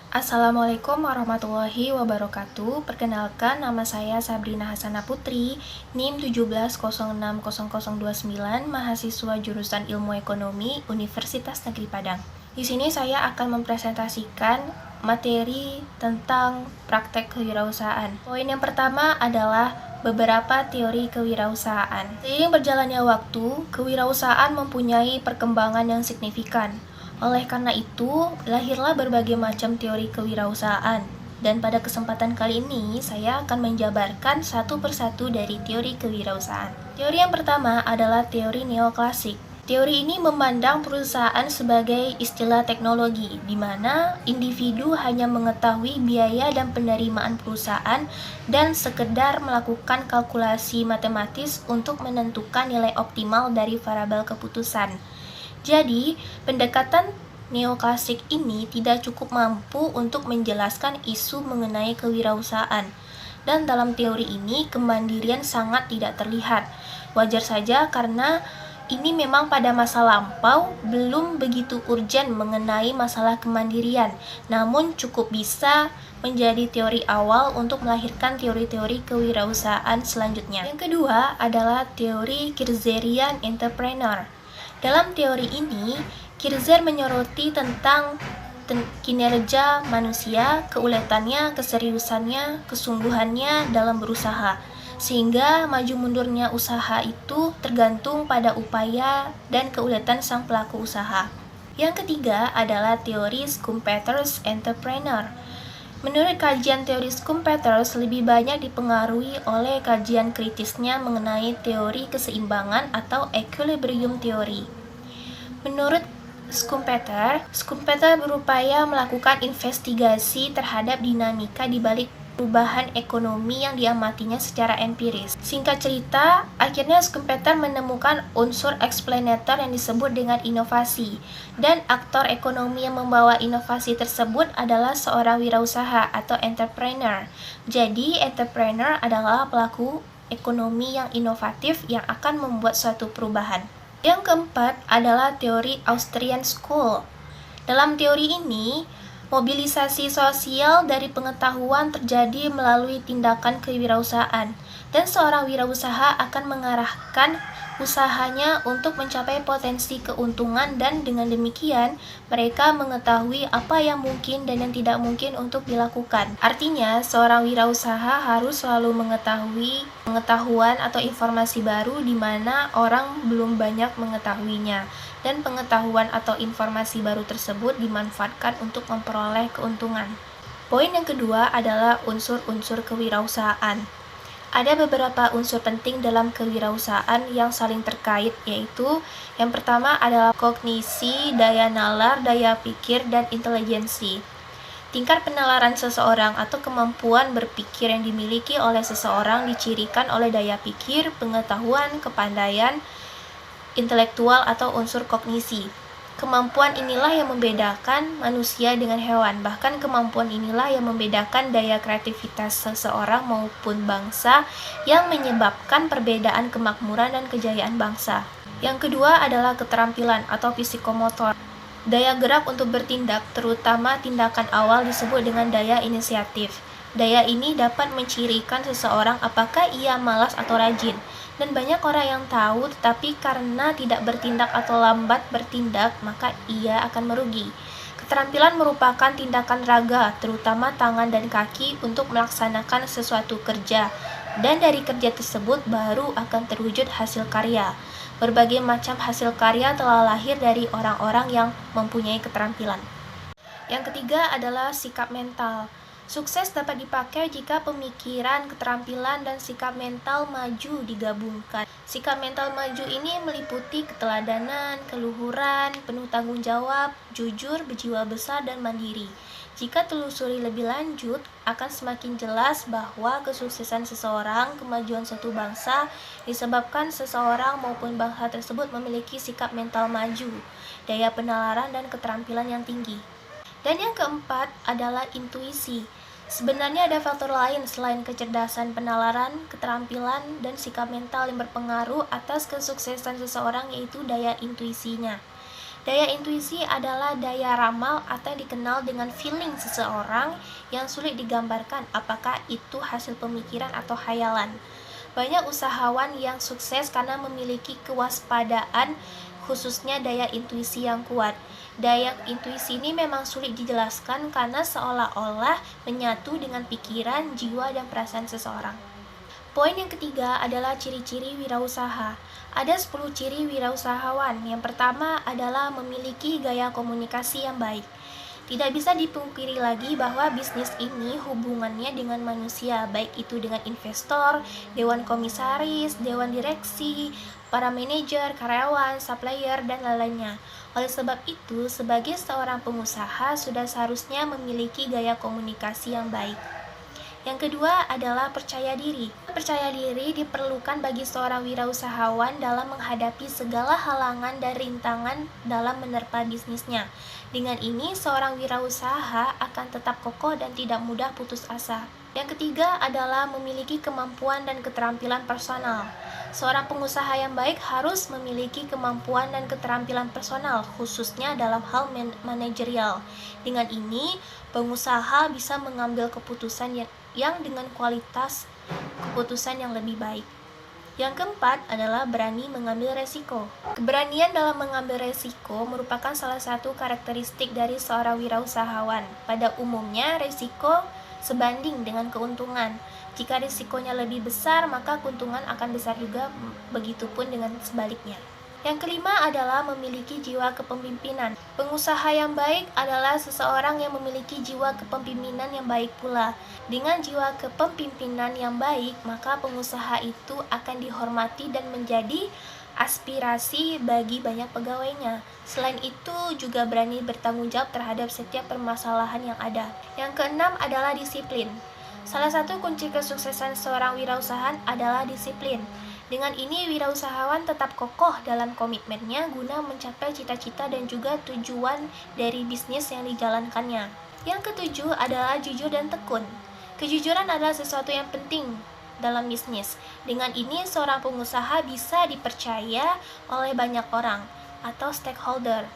Assalamualaikum warahmatullahi wabarakatuh. Perkenalkan, nama saya Sabrina Hasana Putri, NIM 17060029, mahasiswa jurusan Ilmu Ekonomi Universitas Negeri Padang. Di sini saya akan mempresentasikan materi tentang praktek kewirausahaan. Poin yang pertama adalah beberapa teori kewirausahaan. Seiring berjalannya waktu, kewirausahaan mempunyai perkembangan yang signifikan. Oleh karena itu, lahirlah berbagai macam teori kewirausahaan. Dan pada kesempatan kali ini, saya akan menjabarkan satu persatu dari teori kewirausahaan. Teori yang pertama adalah teori neoklasik. Teori ini memandang perusahaan sebagai istilah teknologi, di mana individu hanya mengetahui biaya dan penerimaan perusahaan dan sekedar melakukan kalkulasi matematis untuk menentukan nilai optimal dari variabel keputusan. Jadi, pendekatan neoklasik ini tidak cukup mampu untuk menjelaskan isu mengenai kewirausahaan. Dan dalam teori ini, kemandirian sangat tidak terlihat. Wajar saja karena ini memang pada masa lampau belum begitu urgen mengenai masalah kemandirian, namun cukup bisa menjadi teori awal untuk melahirkan teori-teori kewirausahaan selanjutnya. Yang kedua adalah teori Kirzerian entrepreneur. Dalam teori ini, Kirzer menyoroti tentang kinerja manusia, keuletannya, keseriusannya, kesungguhannya dalam berusaha, sehingga maju mundurnya usaha itu tergantung pada upaya dan keuletan sang pelaku usaha. Yang ketiga adalah teori Schumpeter's entrepreneur. Menurut kajian teori Schumpeter's lebih banyak dipengaruhi oleh kajian kritisnya mengenai teori keseimbangan atau equilibrium theory. Menurut Schumpeter berupaya melakukan investigasi terhadap dinamika di balik perubahan ekonomi yang diamatinya secara empiris. Singkat cerita, akhirnya Schumpeter menemukan unsur explainator yang disebut dengan inovasi, dan aktor ekonomi yang membawa inovasi tersebut adalah seorang wirausaha atau entrepreneur. Jadi, entrepreneur adalah pelaku ekonomi yang inovatif yang akan membuat suatu perubahan. Yang keempat adalah teori Austrian School. Dalam teori ini, mobilisasi sosial dari pengetahuan terjadi melalui tindakan kewirausahaan, dan seorang wirausaha akan mengarahkan usahanya untuk mencapai potensi keuntungan, dan dengan demikian mereka mengetahui apa yang mungkin dan yang tidak mungkin untuk dilakukan. Artinya, seorang wirausaha harus selalu mengetahui pengetahuan atau informasi baru di mana orang belum banyak mengetahuinya, dan pengetahuan atau informasi baru tersebut dimanfaatkan untuk memperoleh keuntungan. Poin yang kedua adalah unsur-unsur kewirausahaan. Ada beberapa unsur penting dalam kewirausahaan yang saling terkait, yaitu yang pertama adalah kognisi, daya nalar, daya pikir, dan intelijensi. Tingkat penalaran seseorang atau kemampuan berpikir yang dimiliki oleh seseorang dicirikan oleh daya pikir, pengetahuan, kepandaian, intelektual atau unsur kognisi. Kemampuan inilah yang membedakan manusia dengan hewan. Bahkan kemampuan inilah yang membedakan daya kreativitas seseorang maupun bangsa, yang menyebabkan perbedaan kemakmuran dan kejayaan bangsa. Yang kedua adalah keterampilan atau psikomotor. Daya gerak untuk bertindak, terutama tindakan awal, disebut dengan daya inisiatif. Daya ini dapat mencirikan seseorang apakah ia malas atau rajin. Dan banyak orang yang tahu, tetapi karena tidak bertindak atau lambat bertindak, maka ia akan merugi. Keterampilan merupakan tindakan raga, terutama tangan dan kaki, untuk melaksanakan sesuatu kerja. Dan dari kerja tersebut baru akan terwujud hasil karya. Berbagai macam hasil karya telah lahir dari orang-orang yang mempunyai keterampilan. Yang ketiga adalah sikap mental. Sukses dapat dipakai jika pemikiran, keterampilan, dan sikap mental maju digabungkan. Sikap mental maju ini meliputi keteladanan, keluhuran, penuh tanggung jawab, jujur, berjiwa besar, dan mandiri. Jika telusuri lebih lanjut, akan semakin jelas bahwa kesuksesan seseorang, kemajuan suatu bangsa, disebabkan seseorang maupun bangsa tersebut memiliki sikap mental maju, daya penalaran, dan keterampilan yang tinggi. Dan yang keempat adalah intuisi. Sebenarnya ada faktor lain selain kecerdasan, penalaran, keterampilan, dan sikap mental yang berpengaruh atas kesuksesan seseorang, yaitu daya intuisinya. Daya intuisi adalah daya ramal atau yang dikenal dengan feeling seseorang yang sulit digambarkan apakah itu hasil pemikiran atau khayalan. Banyak usahawan yang sukses karena memiliki kewaspadaan, khususnya daya intuisi yang kuat. Daya intuisi ini memang sulit dijelaskan karena seolah-olah menyatu dengan pikiran, jiwa, dan perasaan seseorang. Poin yang ketiga adalah ciri-ciri wirausaha. Ada 10 ciri wirausahawan. Yang pertama adalah memiliki gaya komunikasi yang baik. Tidak bisa dipungkiri lagi bahwa bisnis ini hubungannya dengan manusia, baik itu dengan investor, dewan komisaris, dewan direksi, para manajer, karyawan, supplier, dan lain-lainnya. Oleh sebab itu, sebagai seorang pengusaha sudah seharusnya memiliki gaya komunikasi yang baik. Yang kedua adalah percaya diri. Percaya diri diperlukan bagi seorang wirausahawan dalam menghadapi segala halangan dan rintangan dalam menerpa bisnisnya. Dengan ini, seorang wirausaha akan tetap kokoh dan tidak mudah putus asa. Yang ketiga adalah memiliki kemampuan dan keterampilan personal. Seorang pengusaha yang baik harus memiliki kemampuan dan keterampilan personal, khususnya dalam hal manajerial. Dengan ini, pengusaha bisa mengambil keputusan yang dengan kualitas keputusan yang lebih baik. Yang keempat adalah berani mengambil resiko. Keberanian dalam mengambil resiko merupakan salah satu karakteristik dari seorang wirausahawan. Pada umumnya, resiko sebanding dengan keuntungan. Jika risikonya lebih besar, maka keuntungan akan besar juga, begitupun dengan sebaliknya. Yang kelima adalah memiliki jiwa kepemimpinan. Pengusaha yang baik adalah seseorang yang memiliki jiwa kepemimpinan yang baik pula. Dengan jiwa kepemimpinan yang baik, maka pengusaha itu akan dihormati dan menjadi aspirasi bagi banyak pegawainya. Selain itu, juga berani bertanggung jawab terhadap setiap permasalahan yang ada. Yang keenam adalah disiplin. Salah satu kunci kesuksesan seorang wirausahaan adalah disiplin. Dengan ini, wirausahawan tetap kokoh dalam komitmennya guna mencapai cita-cita dan juga tujuan dari bisnis yang dijalankannya. Yang ketujuh adalah jujur dan tekun. Kejujuran adalah sesuatu yang penting dalam bisnis. Dengan ini, seorang pengusaha bisa dipercaya oleh banyak orang atau stakeholder.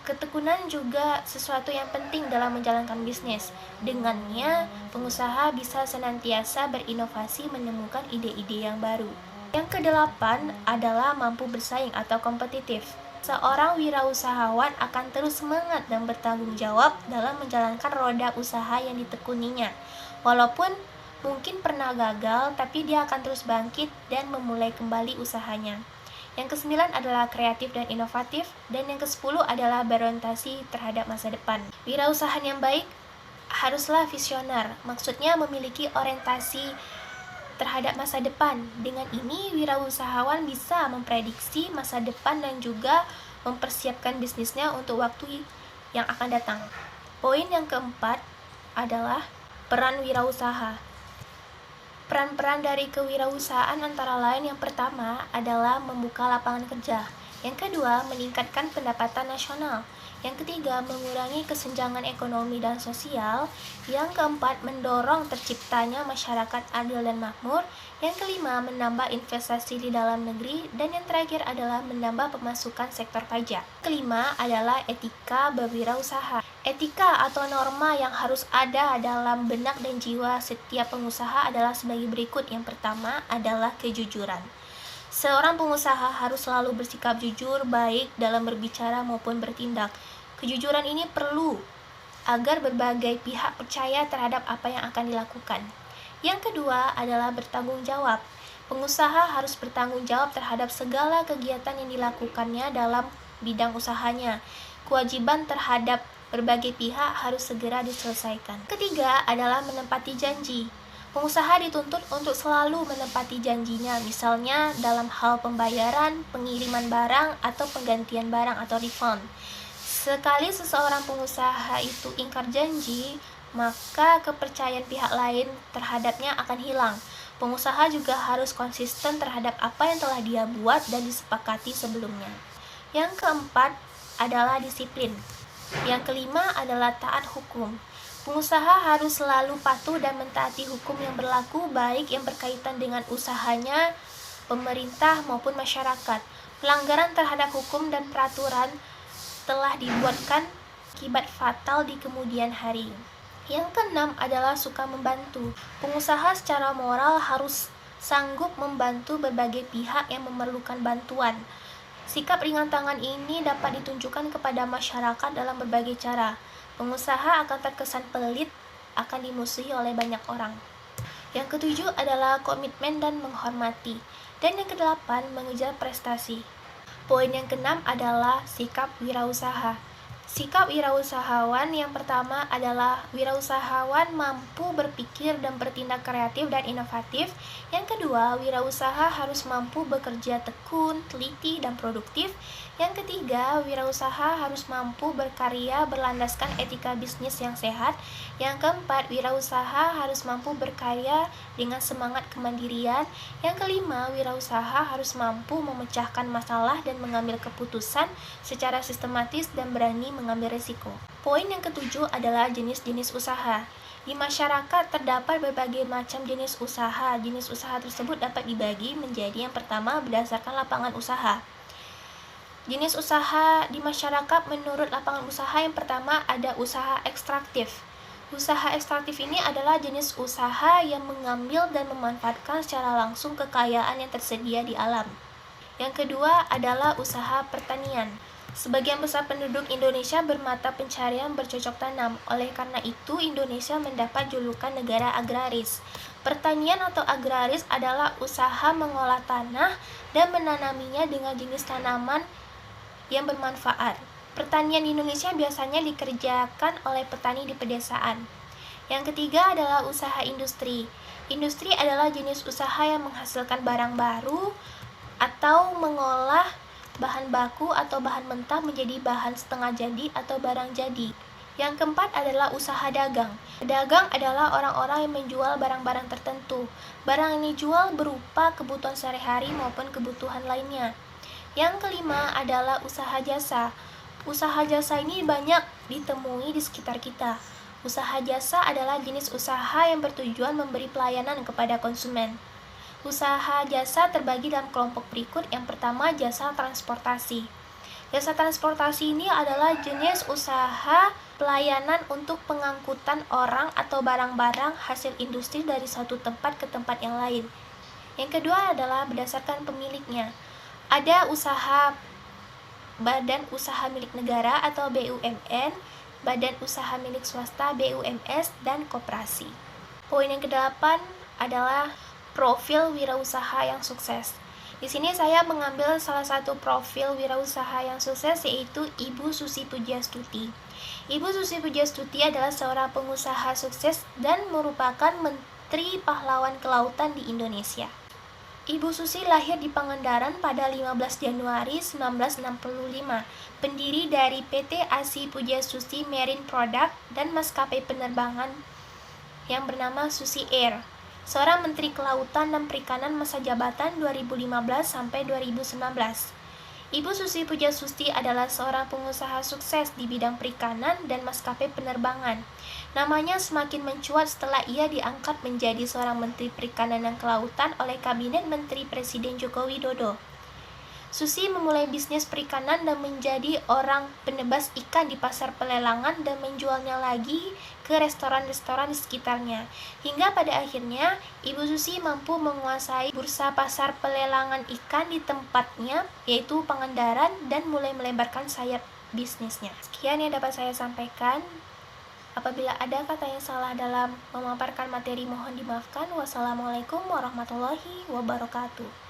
Ketekunan juga sesuatu yang penting dalam menjalankan bisnis. Dengannya, pengusaha bisa senantiasa berinovasi menemukan ide-ide yang baru. Yang kedelapan adalah mampu bersaing atau kompetitif. Seorang wirausahawan akan terus semangat dan bertanggung jawab dalam menjalankan roda usaha yang ditekuninya. Walaupun mungkin pernah gagal, tapi dia akan terus bangkit dan memulai kembali usahanya. Yang kesembilan adalah kreatif dan inovatif, dan yang kesepuluh adalah berorientasi terhadap masa depan. Wirausahaan yang baik haruslah visioner, maksudnya memiliki orientasi terhadap masa depan. Dengan ini, wirausahawan bisa memprediksi masa depan dan juga mempersiapkan bisnisnya untuk waktu yang akan datang. Poin yang keempat adalah peran wirausaha. Peran-peran dari kewirausahaan antara lain yang pertama adalah membuka lapangan kerja. Yang kedua, meningkatkan pendapatan nasional. Yang ketiga, mengurangi kesenjangan ekonomi dan sosial. Yang keempat, mendorong terciptanya masyarakat adil dan makmur. Yang kelima, menambah investasi di dalam negeri. Dan yang terakhir adalah menambah pemasukan sektor pajak. Kelima adalah etika berwirausaha. Etika atau norma yang harus ada dalam benak dan jiwa setiap pengusaha adalah sebagai berikut. Yang pertama adalah kejujuran. Seorang pengusaha harus selalu bersikap jujur, baik dalam berbicara maupun bertindak. Kejujuran ini perlu agar berbagai pihak percaya terhadap apa yang akan dilakukan. Yang kedua adalah bertanggung jawab. Pengusaha harus bertanggung jawab terhadap segala kegiatan yang dilakukannya dalam bidang usahanya. Kewajiban terhadap berbagai pihak harus segera diselesaikan. Ketiga adalah menepati janji. Pengusaha dituntut untuk selalu menepati janjinya, misalnya dalam hal pembayaran, pengiriman barang, atau penggantian barang atau refund. Sekali seseorang pengusaha itu ingkar janji, maka kepercayaan pihak lain terhadapnya akan hilang. Pengusaha juga harus konsisten terhadap apa yang telah dia buat dan disepakati sebelumnya. Yang keempat adalah disiplin. Yang kelima adalah taat hukum. Pengusaha harus selalu patuh dan mentaati hukum yang berlaku, baik yang berkaitan dengan usahanya, pemerintah maupun masyarakat. Pelanggaran terhadap hukum dan peraturan telah dibuatkan akibat fatal di kemudian hari. Yang keenam adalah suka membantu. Pengusaha secara moral harus sanggup membantu berbagai pihak yang memerlukan bantuan. Sikap ringan tangan ini dapat ditunjukkan kepada masyarakat dalam berbagai cara. Pengusaha akan terkesan pelit, akan dimusuhi oleh banyak orang. Yang ketujuh adalah komitmen dan menghormati. Dan yang kedelapan, mengejar prestasi. Poin yang keenam adalah sikap wirausaha. Sikap wirausahawan yang pertama adalah wirausahawan mampu berpikir dan bertindak kreatif dan inovatif. Yang kedua, wirausaha harus mampu bekerja tekun, teliti, dan produktif. Yang ketiga, wirausaha harus mampu berkarya berlandaskan etika bisnis yang sehat. Yang keempat, wirausaha harus mampu berkarya dengan semangat kemandirian. Yang kelima, wirausaha harus mampu memecahkan masalah dan mengambil keputusan secara sistematis dan berani mengambil risiko. Poin yang ketujuh adalah jenis-jenis usaha. Di masyarakat terdapat berbagai macam jenis usaha. Jenis usaha tersebut dapat dibagi menjadi yang pertama berdasarkan lapangan usaha. Jenis usaha di masyarakat menurut lapangan usaha yang pertama ada usaha ekstraktif. Usaha ekstraktif ini adalah jenis usaha yang mengambil dan memanfaatkan secara langsung kekayaan yang tersedia di alam. Yang kedua adalah usaha pertanian. Sebagian besar penduduk Indonesia bermata pencarian bercocok tanam. Oleh karena itu, Indonesia mendapat julukan negara agraris. Pertanian atau agraris adalah usaha mengolah tanah dan menanaminya dengan jenis tanaman yang bermanfaat. Pertanian di Indonesia biasanya dikerjakan oleh petani di pedesaan. Yang ketiga adalah usaha industri. Industri adalah jenis usaha yang menghasilkan barang baru atau mengolah bahan baku atau bahan mentah menjadi bahan setengah jadi atau barang jadi. Yang keempat adalah usaha dagang. Pedagang adalah orang-orang yang menjual barang-barang tertentu. Barang yang dijual berupa kebutuhan sehari-hari maupun kebutuhan lainnya. Yang kelima adalah usaha jasa. Usaha jasa ini banyak ditemui di sekitar kita. Usaha jasa adalah jenis usaha yang bertujuan memberi pelayanan kepada konsumen. Usaha jasa terbagi dalam kelompok berikut. Yang pertama, jasa transportasi. Jasa transportasi ini adalah jenis usaha pelayanan untuk pengangkutan orang atau barang-barang hasil industri dari satu tempat ke tempat yang lain. Yang kedua adalah berdasarkan pemiliknya. Ada usaha badan usaha milik negara atau BUMN, badan usaha milik swasta BUMS, dan koperasi. Poin yang kedelapan adalah profil wirausaha yang sukses. Di sini saya mengambil salah satu profil wirausaha yang sukses, yaitu Ibu Susi Pujiastuti. Ibu Susi Pujiastuti adalah seorang pengusaha sukses dan merupakan Menteri Pahlawan Kelautan di Indonesia. Ibu Susi lahir di Pangandaran pada 15 Januari 1965, pendiri dari PT ASI Pujiastuti Marine Product dan maskapai penerbangan yang bernama Susi Air. Seorang Menteri Kelautan dan Perikanan masa jabatan 2015 sampai 2019. Ibu Susi Pujiastuti adalah seorang pengusaha sukses di bidang perikanan dan maskapai penerbangan. Namanya semakin mencuat setelah ia diangkat menjadi seorang Menteri Perikanan dan Kelautan oleh Kabinet Menteri Presiden Joko Widodo. Susi memulai bisnis perikanan dan menjadi orang penebas ikan di pasar pelelangan dan menjualnya lagi ke restoran-restoran di sekitarnya. Hingga pada akhirnya, Ibu Susi mampu menguasai bursa pasar pelelangan ikan di tempatnya, yaitu Pangandaran, dan mulai melebarkan sayap bisnisnya. Sekian yang dapat saya sampaikan. Apabila ada kata yang salah dalam memaparkan materi, mohon dimaafkan. Wassalamualaikum warahmatullahi wabarakatuh.